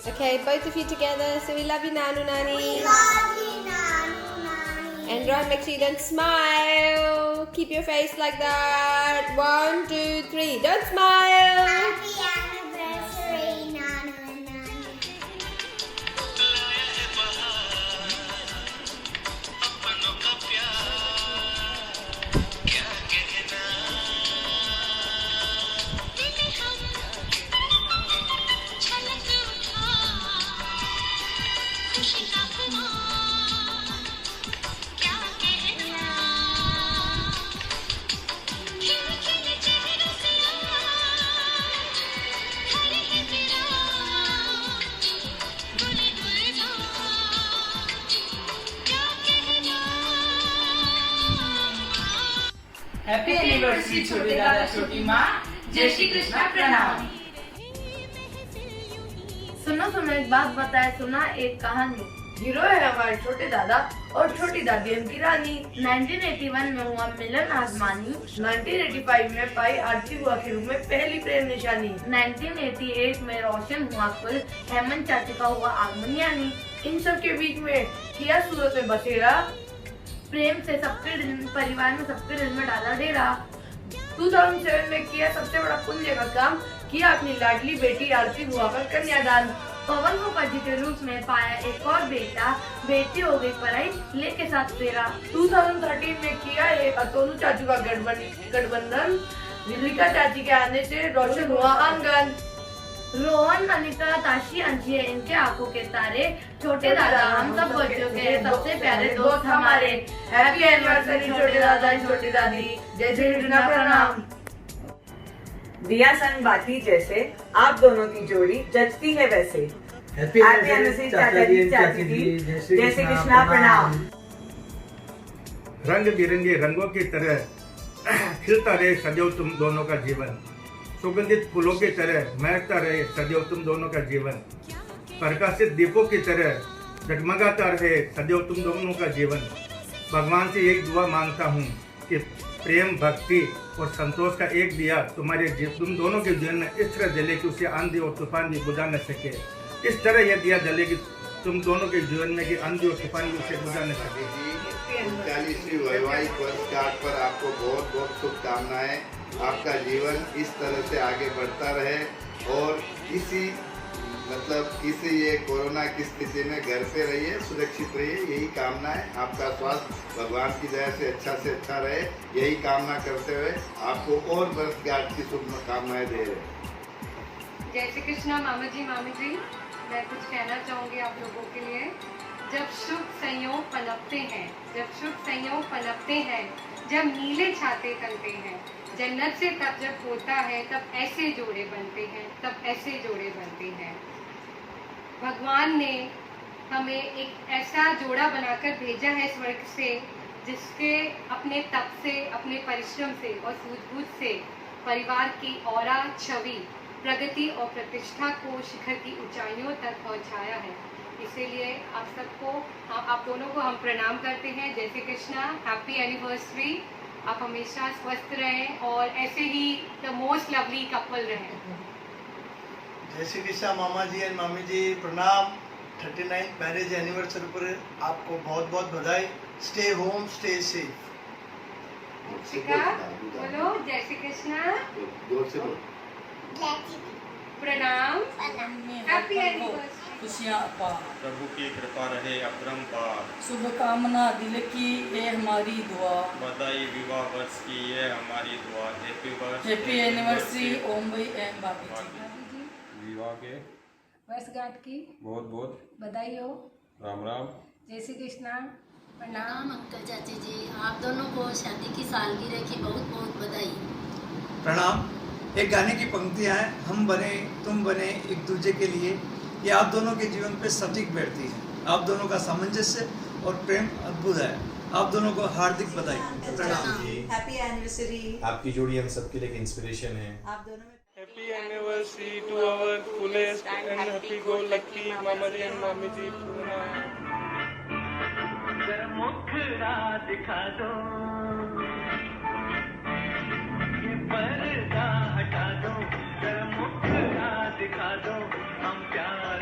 Okay, both of you together. So we love you, Nanu Nani. We love you, Nanu Nani. And Ron, make sure you don't smile. Keep your face like that. 1, 2, 3. Don't smile. Happy anniversary, Nanu and Nani. Happy anniversary छोटे दादा छोटी माँ। जय श्री कृष्णा। प्रणाम। सुनो एक बात बताए, सुना एक कहानी। हीरो है हमारे छोटे दादा और छोटी दादी इनकी रानी। 1981 में हुआ मिलन आसमानी। 1985 में पाई आरती बुआ के रूप में पहली प्रेम निशानी। 1988 में रोशन हुआ कुल, हेमंत चाची का हुआ आगमन यानी। इन सब के बीच में किया सूरत में बसेरा, प्रेम से सबके दिल, परिवार में सबके दिल में डाला डेरा। 2007 में किया सबसे बड़ा पुण्य का काम, किया अपनी लाडली बेटी आरती बुआ का कन्यादान। पवन को पति के रूप में पाया एक और बेटा, बेटी हो गई पढ़ाई लेके साथ तेरा। 2013 में किया एक अतोनू चाचू का गठबंधन, विलिका चाची के आने से रोशन हुआ आंगन। रोहन, अनिता, ताशी, अंशी है इनके आंखों के तारे। छोटे दादा हम सब बच्चों के सबसे प्यारे दोस्त हमारे। हैप्पी एनिवर्सरी छोटे दादा छोटी दादी। जय श्री कृष्णा। प्रणाम। दिया संग बाती जैसे आप दोनों की जोड़ी जचती है वैसे। हैप्पी एनिवर्सरी चाचा जी चाची जी। जय श्री कृष्णा। प्रणाम। रंग बिरंगे रंगों की तरह खिलता रहे सदैव तुम दोनों का जीवन। सुगंधित फूलों की तरह महकता रहे सदैव तुम दोनों का जीवन। प्रकाशित दीपों की तरह जगमगाता रहे सदैव तुम दोनों का जीवन। भगवान से एक दुआ मांगता हूँ कि प्रेम, भक्ति और संतोष का एक दिया तुम दोनों के जीवन में इस तरह जले कि उसे आंधी और तूफान भी बुझा न सके। इस तरह यह दिया जले कि तुम दोनों के जीवन में कि आंधी और तूफान भी उसे बुझा न सके। 39वीं वैवाहिक वर्षगांठ पर आपको बहुत बहुत शुभकामनाएं। आपका जीवन इस तरह से आगे बढ़ता रहे और किसी ये कोरोना की स्थिति में घर पे रहिए, सुरक्षित रहिए, यही कामना है। आपका स्वास्थ्य भगवान की दया से अच्छा रहे, यही कामना करते हुए आपको और वर्षगांठ की शुभकामनाएं दे रहे हैं। जय श्री कृष्णा। मामी जी मैं कुछ कहना चाहूँगी आप लोगों के लिए। जब शुभ संयोग पनपते हैं, जब नीले छाते तलते हैं, जन्नत से तब जब होता है तब ऐसे जोड़े बनते हैं। भगवान ने हमें एक ऐसा जोड़ा बनाकर भेजा है स्वर्ग से, जिसके अपने तप से, अपने परिश्रम से और सूझबूझ से परिवार की औरा, छवि, प्रगति और प्रतिष्ठा को शिखर की ऊंचाइयों तक पहुंचाया है। इसीलिए आप दोनों को हम प्रणाम करते हैं। जय श्री कृष्णा। Happy anniversary. आप हमेशा स्वस्थ रहें और ऐसे ही द मोस्ट लवली कपल रहें। जय श्री कृष्णा। मामा जी एंड मामी जी प्रणाम। 39th मैरिज एनिवर्सरी पर आपको बहुत बहुत बधाई। Stay home, stay safe. बोलो जय श्री कृष्णा। प्रणाम। Happy anniversary. खुशियाँ अपार, प्रभु की कृपा रहे अपरंपार। शुभकामना दिल की ये हमारी दुआ। बधाई विवाह वर्ष की ये हमारी दुआ। हैप्पी एनिवर्सरी ओम भाई एंड भाभी जी। विवाह के वर्षगांठ की बहुत बहुत बधाई हो। राम राम। जय श्री कृष्णा। प्रणाम अंकल चाची जी, आप दोनों को शादी की सालगिरह की बहुत बहुत बधाई। प्रणाम। एक गाने की पंक्तियाँ हैं, हम बने तुम बने एक दूसरे के लिए। ये आप दोनों के जीवन पे सटीक बैठती है। आप दोनों का सामंजस्य और प्रेम अद्भुत है। आप दोनों को हार्दिक बधाई। प्रणाम। Happy anniversary. आपकी जोड़ी हम सबके लिए इंस्पिरेशन है। आप दोनों में happy anniversary to our fullest and happy go lucky मामा जी एंड मामी जी। मुखड़ा दिखा दो, ये पर्दा हटा दो, जरा मुखड़ा दिखा दो, हम प्यार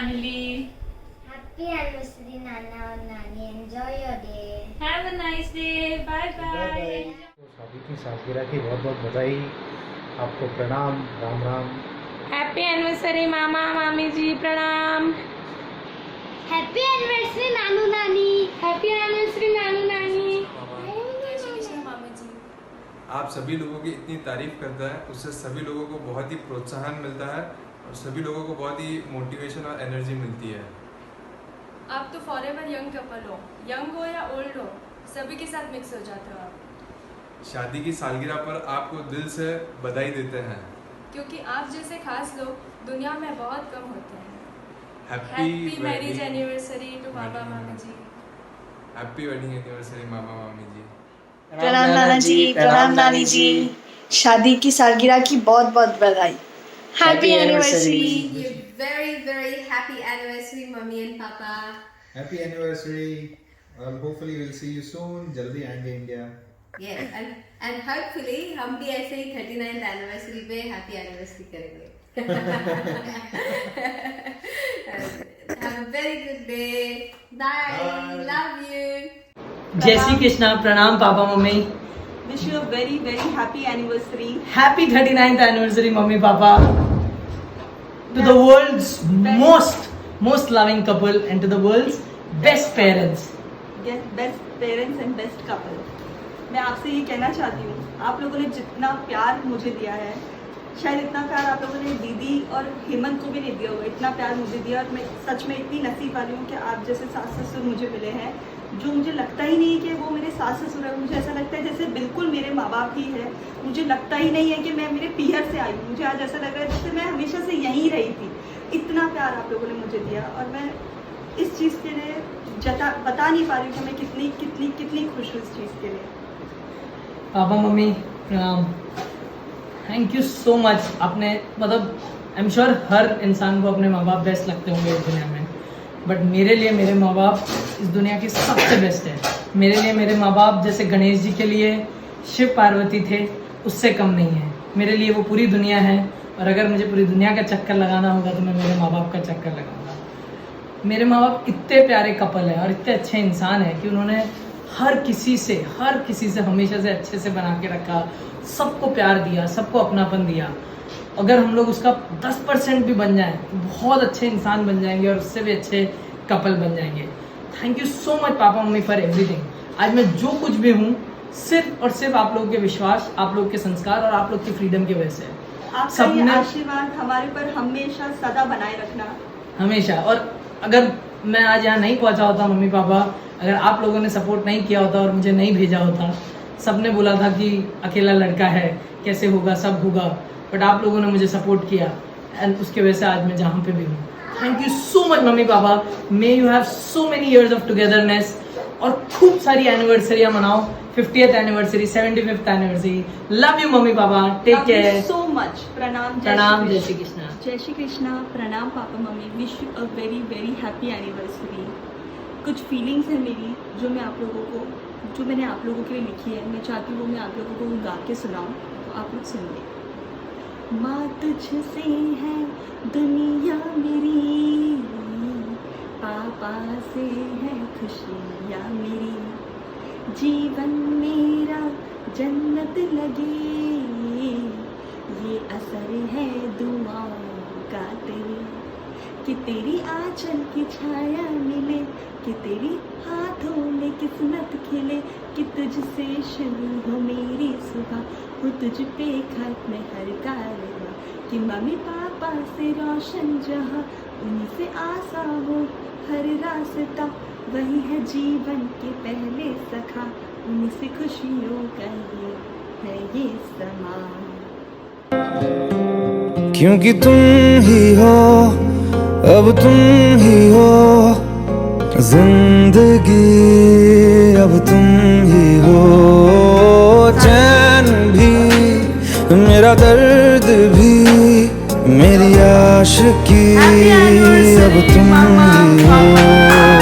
family. Happy anniversary, Nana and Nani. Enjoy your day. Have a nice day. Bye bye. शादी की सालगिरह की बहुत बहुत बधाई, आपको प्रणाम, राम राम। Happy anniversary मामा मामी जी, प्रणाम। Happy anniversary, Nanu Nani. Happy anniversary, Nanu Nani. आप सभी लोगों की इतनी तारीफ करता है, उससे सभी लोगों को बहुत ही प्रोत्साहन मिलता है और सभी लोगों को बहुत ही मोटिवेशन और एनर्जी मिलती है। आप तो फॉरएवर यंग कपल हो, यंग हो या ओल्ड हो, सभी के साथ मिक्स हो जाते हो आप। शादी की सालगिरह पर आपको दिल से बधाई देते हैं, क्योंकि आप जैसे खास लोग दुनिया में बहुत कम होते हैं। हैप्पी मैरिज एनिवर्सरी टू बाबा मामा जी। हैप्पी वेडिंग एनिवर्सरी मामा मामी जी। प्रणाम नाना जी, प्रणाम नानी जी। शादी की सालगिरह की बहुत बहुत बधाई। Happy anniversary. Very very happy anniversary, Mummy and Papa. Happy anniversary. Hopefully we'll see you soon. जल्दी आएंगे इंडिया। Yes, and hopefully हम भी ऐसे ही 39th anniversary पे happy anniversary करेंगे। Have a very good day. Bye. Love you. जय श्री कृष्णा, प्रणाम papa mummy. Wish you a very very happy anniversary. Happy 39th anniversary mummy papa. To the world's most loving couple and to the world's best parents. Yes, best parents and best couple. मैं आपसे ये कहना चाहती हूँ, आप लोगों ने जितना प्यार मुझे दिया है, शायद इतना प्यार आप लोगों ने दीदी और हेमंत को भी नहीं दिया होगा। इतना प्यार मुझे दिया और मैं सच में इतनी नसीब वाली हूँ कि आप जैसे सास ससुर मुझे मिले हैं, जो मुझे लगता ही नहीं कि वो मेरे सास ससुर है। मुझे ऐसा लगता है जैसे बिल्कुल मेरे माँ बाप ही है। मुझे लगता ही नहीं है कि मैं मेरे पीहर से आई हूँ। मुझे आज ऐसा लग रहा है जैसे मैं हमेशा से यहीं रही थी। इतना प्यार आप लोगों ने मुझे दिया और मैं इस चीज़ के लिए बता नहीं पा रही हूँ कि मैं कितनी कितनी कितनी खुश हूँ इस चीज़ के लिए। पापा मम्मी प्रणाम। Thank you so much. आपने मतलब आई एम श्योर हर इंसान को अपने माँ बाप बेस्ट लगते होंगे इस दुनिया में, बट मेरे लिए मेरे माँ बाप इस दुनिया के सबसे बेस्ट है। मेरे लिए मेरे माँ बाप जैसे गणेश जी के लिए शिव पार्वती थे, उससे कम नहीं है। मेरे लिए वो पूरी दुनिया है और अगर मुझे पूरी दुनिया का चक्कर लगाना होगा तो मैं मेरे माँ बाप का चक्कर लगाऊंगा। मेरे माँ बाप इतने प्यारे कपल हैं और इतने अच्छे इंसान हैं कि उन्होंने हर किसी से हमेशा से अच्छे से बना के रखा, सबको प्यार दिया, सबको अपनापन दिया। अगर हम लोग उसका 10% भी बन जाएं तो बहुत अच्छे इंसान बन जाएंगे और उससे भी अच्छे कपल बन जाएंगे। Thank you so much papa mummy for everything. आज मैं जो कुछ भी हूँ सिर्फ और सिर्फ आप लोगों के विश्वास, आप लोग के संस्कार और आप लोग की फ्रीडम की वजह से। आपका ये आशीर्वाद हमारे पर हमेशा सदा बनाए रखना। हमेशा। और अगर मैं आज यहाँ नहीं पहुँचा होता मम्मी पापा, अगर आप लोगों ने सपोर्ट नहीं किया होता और मुझे नहीं भेजा होता, सबने बोला था कि अकेला लड़का है कैसे होगा, सब होगा, बट आप लोगों ने मुझे सपोर्ट किया एंड उसकी वजह से आज मैं जहाँ पे भी हूँ। Thank you so much mummy papa. May you have so many years of togetherness और खूब सारी एनिवर्सरियाँ मनाओ। 50th anniversary, 75th anniversary. Love you mummy papa, take care so much. प्रणाम। प्रणाम। जय श्री कृष्णा। जय श्री कृष्णा। प्रणाम papa mummy. Wish you a very very happy anniversary. कुछ फीलिंग्स है मेरी जो मैंने आप लोगों के लिए लिखी है। मैं चाहती हूँ वो मैं आप लोगों को गा के सुनाऊँ, तो आप लोग सुनिए। माँ तुझसे है दुनिया मेरी, पापा से है खुशियाँ मेरी, जीवन मेरा जन्नत लगे, ये असर है दुआओं का तेरे, कि तेरी आंचल की छाया मिले, कि तेरी हाथों में किस्मत खिले, कि तुझसे शुरू हो मेरी सुबह, हो तुझ पे खत्म हर कारवां, कि मम्मी पापा से रोशन जहाँ, उन्हीं से आसा हो हर रास्ता, वही है जीवन के पहले सखा, उन्हीं से खुशियों का ये है ये समा। क्योंकि तुम ही हो, अब तुम ही हो जिंदगी, अब तुम ही हो चैन भी, मेरा दर्द भी, मेरी आशिकी, अब तुम ही हो।